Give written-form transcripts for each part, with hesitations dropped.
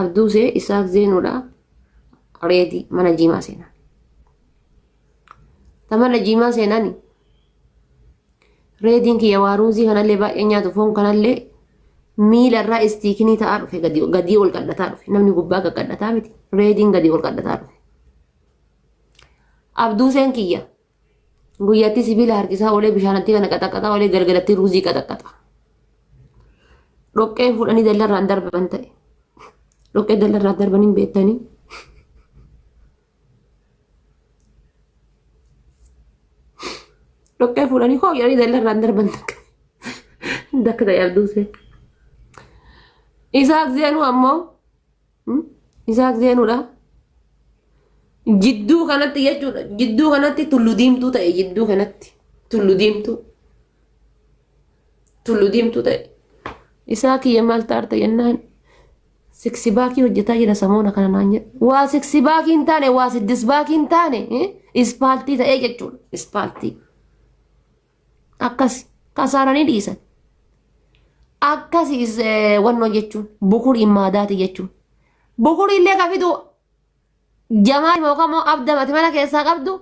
abduusee isaak zeenuudha reedii mana jiimaa seenan tamana jiimaa seenani reediin kiyya waaruuzii kanallee baay'ee nyaatu foon kanallee miila irraa istiikinii ta'aa dhufe gadi ol qadhataa dhufe namni gubbaa qadhataa miti reediin gadi ol qadhataa dhufe abduuseen kiyya guyyaatti sibiila harkisaa olee bishaanatti kana qaxaqaxaa olee galgalatti ruuzii qaxaqaxa dhoqqee fudhanii dallarraan darban ta'e dhoqqee dallarraan darbaniin beektanii dhoqqee fudhanii hooyyanii dallarraan darban dakka ta'e abduuseen isaak zeenu ammoo isaak zeenuudha jidduu kanatti jechuudha jidduu kanatti tullu diimtuu ta'e jidduu kanatti tullu diimtuu ta'e isaa kiyya maal taarte jennaan siksi baakii hojjetaa jira samoona kana naan jedhe waa siksi baakii hin taane waa siddis baakii hin taane ispaaltii ta'ee jechuudha ispaaltii akkas kasaaranii dhiisan akkasiis wannoo jechuun bukurii maadaati jechuun bukurii illee kafitu jamaa yookaan immoo abdamati mana keessaa qabdu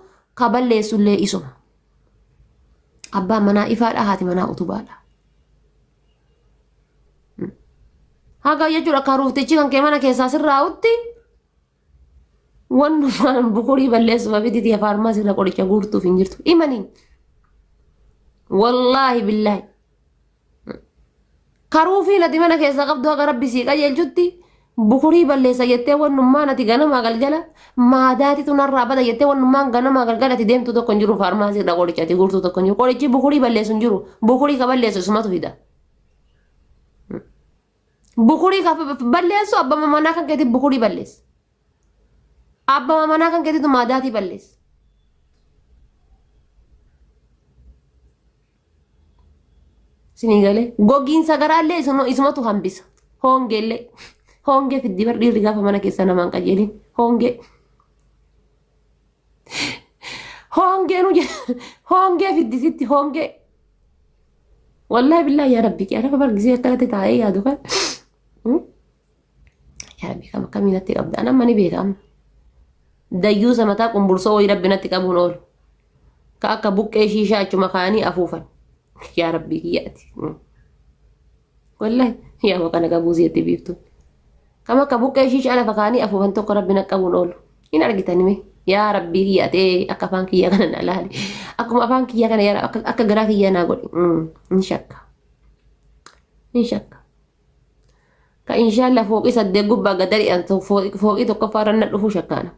kaballeessullee isuma abbaan manaa ifaadha haati manaa utubaadha haga jechuudha karuuftichi kan kee mana keessaa sirraa'utti wannumaan bukurii balleessuma fiditi faarmaasiirra qoricha guurtuuf hin jirtu imaniin wallaahi billaahi karuufii lati mana keessaa qabdu haga rabbi sii qajeelchutti bukurii balleessa jettee wannummaan ati ganamaa galgala maadaati tunarraa bada jettee wannummaan ganamaa galgala ati deemtu tokko hin jiru faarmaasiirra qoricha ati guurtu tokko hin jiru qorichi bukurii balleessu hin jiru bukurii ka balleessu isumatu fida bukurii ka balleessu abbama manaa kan keetiif bukurii balleessa abbama manaa kan keetitu maadaatii balleessa sinii galee gogiinsa garaallee isumatu hambisa hongeellee hongee fiddi bar dhiirri gaafa mana keessa namaan qajeelin hongee fiddisitti hongee wallahi billahi yaa rabbi qiyaara bargisee akkanatti taa'ee yaadu kan yaa rabbi kam akkamiinatti qabda an amma ni beeka amma dayyuusa mataa qumbursoo wayii rabbinatti qabuun oolu ka akka buqqee shiishaa achuma kaanii afuufan yaa rabbi kiyyaati wallahi yaa wakana qabuusii itti biiftu kama akka buqqee shiishaa lafa kaanii afuufan tokko rabbina qabuun oolu hin argitanime yaa rabbii kiyyaatee akka afaan kiyyaa kana na laali akkuma afaan kiyyaa kana yaa akka garaa kiyyaa naa godhi hin shakka ka inshallah fooqii 8 gubbaa gadari'an fooqii tokkoffaa irra na dhufu shakkaana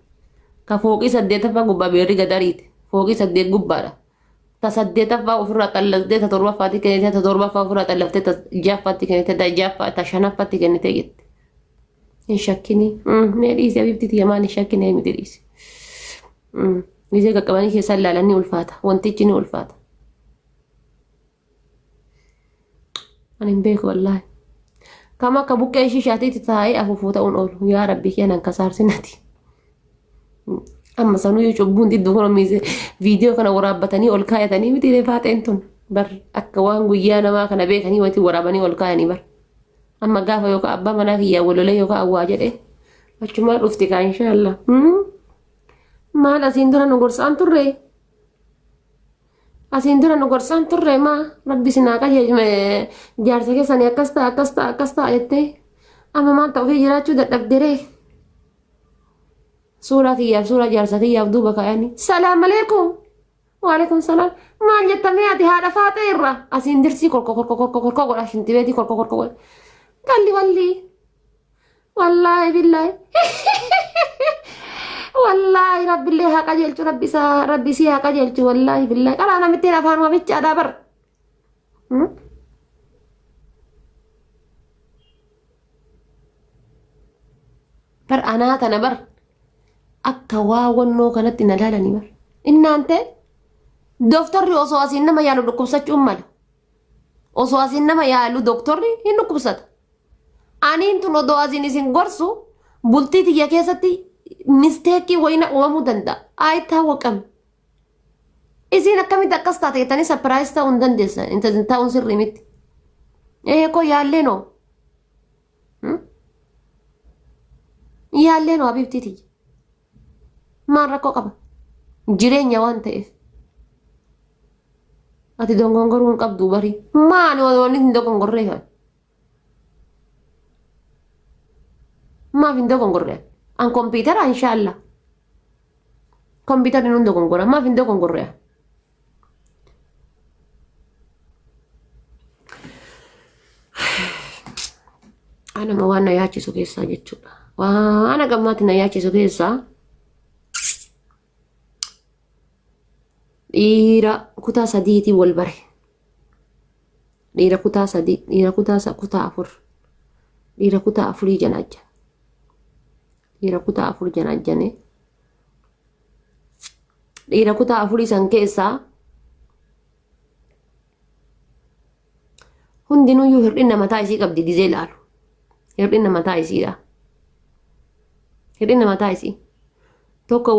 ka fooqii 8ffaa gubbaa beerri gadariite fooqii 8 gubbaadha ta 8ffaa ofirraa xallaftee ta 7ffaatti kennitee ta 7ffaa ofirraa xallaftee ta 6ffaatti kennitee ta 6ffaa ta 5ffaatti kennitee jette hin shakkini mee dhiisi abibtiti yamaan hin shakkine miti dhiisi gisee qaqqabanii keessaa ilaalan ni ulfaata wantichi ni ulfaata ani hin beeku wallaahi kama akka buqqee shiishaatiitti taa'ee afuufuu ta'uun oolu yaa rabbi keenan kasaarsinati amma sanuu yoo cubbuun didduu kana miise viidiyoo kana waraabbatanii ol kaayatanii miti reefaateen tun bar akka waan guyyaa namaa kana beekanii wati waraabanii ol kaayanii bar amma gaafa yookaan abbaa manaa kiyyaa walolee yookaan awwaa jedhee achumaa dhufti kaa inshaallah maal asiin dura nu gorsaan turre asiin dura nu gorsaan turre maa rabbi sinaa qajeelchume jaarsa keessanii akkas ta'a jettee amma maal ta'u fi jiraachuu dadhabderee suuraa kiyyaaf suuraa jaarsa kiyyaaf duuba kaayanii salaam aleekum waalaikum salaam maal jettamee ati haadha faatee irra asiin dirsii korko godha shintibeetii korko godha galli wallaahi billaahi wallahi rabbillee haa qajeelchu rabbi si haa qajeelchu wallahi billahi qalaa namittiin afaan waamichaadhaa bar bar anaa tana bar akka waa wannoo kanatti na laalanii bar innaante doktorri osoo asiin nama yaalu dhukkubsachuun mala osoo asiin nama yaalu doktorri hin dhukkubsata aniin tun odoo asiin isin gorsu bultii tiyya keessatti misteekii wayina uumamuu danda'a ayitaa waqam isin akkamitti akkas taate jettanii sapiraayis ta'uu hin dandeessan intasin ta'uun sirrii miti koo yaallee noo ilaallee no abibtiti maan rakkoo qaba jireenya waan ta'eef ati dogongoruu hin qabdu bari maani wanni hin dogongorree kan maaf hin dogongorree an kompiitara inshallah kompiitara nun dogongora maaf hin dogongorree ana ma waan na yaachisu keessaa jechuudha waan gammaatti na yaachisu keessaa dhiira kutaa sadiitii wal bare dhiira kutaa sadii dhiira kutaa afur dhiira kutaa afurii janajja dhiira kutaa afur janajjane dhiira kutaa afurii san keessaa hundinuyyuu hir'ina mataa isii qabdi gizee laalu hir'ina mataa isiidha hir'ina mataa isii tokko